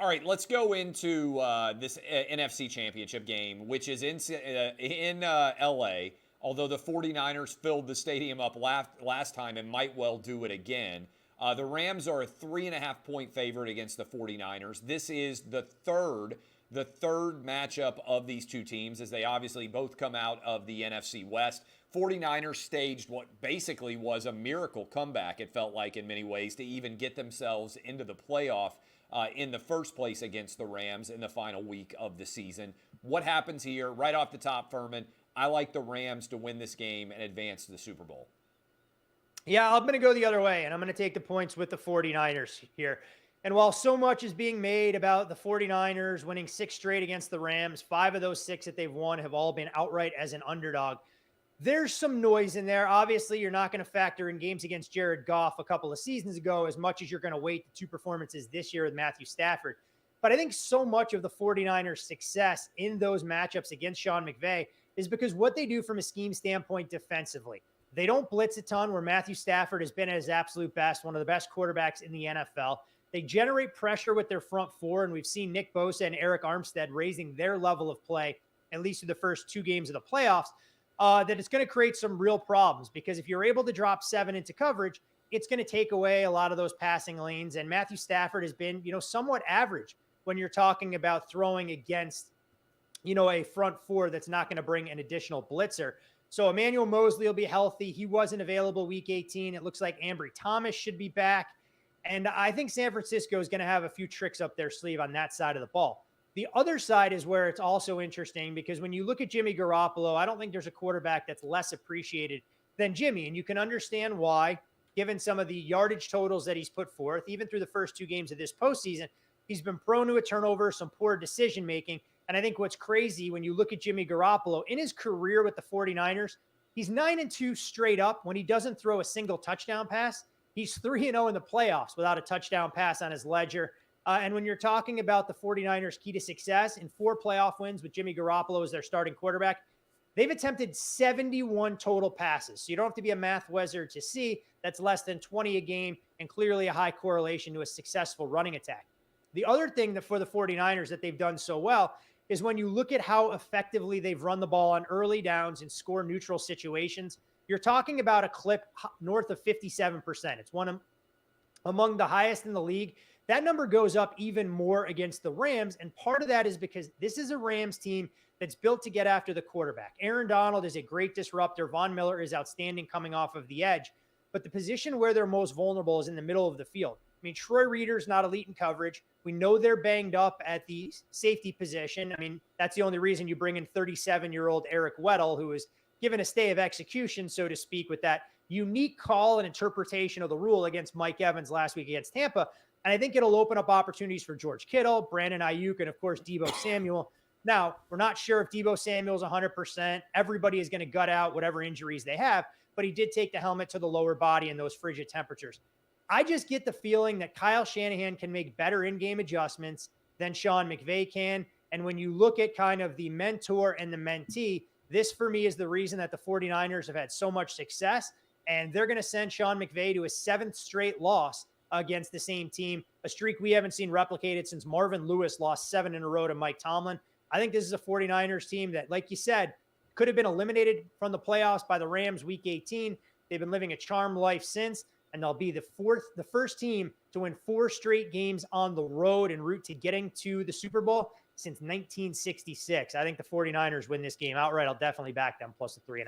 All right, let's go into this NFC Championship game, which is in LA, although the 49ers filled the stadium up last time and might well do it again. The Rams are a 3.5-point favorite against the 49ers. This is the third matchup of these two teams, as they obviously both come out of the NFC West. 49ers staged what basically was a miracle comeback, it felt like in many ways, to even get themselves into the playoff in the first place against the Rams in the final week of the season. What happens here? Right off the top, Furman, I like the Rams to win this game and advance to the Super Bowl. Yeah, I'm going to go the other way, and I'm going to take the points with the 49ers here. And while so much is being made about the 49ers winning 6 straight against the Rams, 5 of those 6 that they've won have all been outright as an underdog. There's some noise in there. Obviously, you're not going to factor in games against Jared Goff a couple of seasons ago as much as you're going to weight the 2 performances this year with Matthew Stafford. But I think so much of the 49ers' success in those matchups against Sean McVay is because what they do from a scheme standpoint defensively. They don't blitz a ton, where Matthew Stafford has been at his absolute best, one of the best quarterbacks in the NFL. They generate pressure with their front four, and we've seen Nick Bosa and Eric Armstead raising their level of play, at least through the first 2 games of the playoffs, that it's going to create some real problems, because if you're able to drop 7 into coverage, it's going to take away a lot of those passing lanes. And Matthew Stafford has been, somewhat average when you're talking about throwing against, a front four that's not going to bring an additional blitzer. So Emmanuel Mosley will be healthy. He wasn't available week 18. It looks like Ambry Thomas should be back. And I think San Francisco is going to have a few tricks up their sleeve on that side of the ball. The other side is where it's also interesting, because when you look at Jimmy Garoppolo, I don't think there's a quarterback that's less appreciated than Jimmy. And you can understand why, given some of the yardage totals that he's put forth, even through the first 2 games of this postseason. He's been prone to a turnover, some poor decision-making. And I think what's crazy when you look at Jimmy Garoppolo in his career with the 49ers, he's 9-2 straight up when he doesn't throw a single touchdown pass. He's 3-0 in the playoffs without a touchdown pass on his ledger. And when you're talking about the 49ers' key to success in 4 playoff wins with Jimmy Garoppolo as their starting quarterback, they've attempted 71 total passes. So you don't have to be a math wizard to see that's less than 20 a game, and clearly a high correlation to a successful running attack. The other thing that for the 49ers that they've done so well is when you look at how effectively they've run the ball on early downs and score neutral situations, you're talking about a clip north of 57%. It's one among the highest in the league. That number goes up even more against the Rams, and part of that is because this is a Rams team that's built to get after the quarterback. Aaron Donald is a great disruptor. Von Miller is outstanding coming off of the edge, but the position where they're most vulnerable is in the middle of the field. I mean, Troy Reader's not elite in coverage. We know they're banged up at the safety position. I mean, that's the only reason you bring in 37-year-old Eric Weddle, who is given a stay of execution, so to speak, with that unique call and interpretation of the rule against Mike Evans last week against Tampa. And I think it'll open up opportunities for George Kittle, Brandon Ayuk, and, of course, Deebo Samuel. Now, we're not sure if Deebo Samuel's 100%. Everybody is going to gut out whatever injuries they have, but he did take the helmet to the lower body in those frigid temperatures. I just get the feeling that Kyle Shanahan can make better in-game adjustments than Sean McVay can. And when you look at kind of the mentor and the mentee, this for me is the reason that the 49ers have had so much success. And they're going to send Sean McVay to his 7th straight loss against the same team, a streak we haven't seen replicated since Marvin Lewis lost 7 in a row to Mike Tomlin. I think this is a 49ers team that, like you said, could have been eliminated from the playoffs by the Rams week 18. They've been living a charmed life since. And they'll be the first team to win 4 straight games on the road en route to getting to the Super Bowl since 1966. I think the 49ers win this game outright. I'll definitely back them plus the 3.5.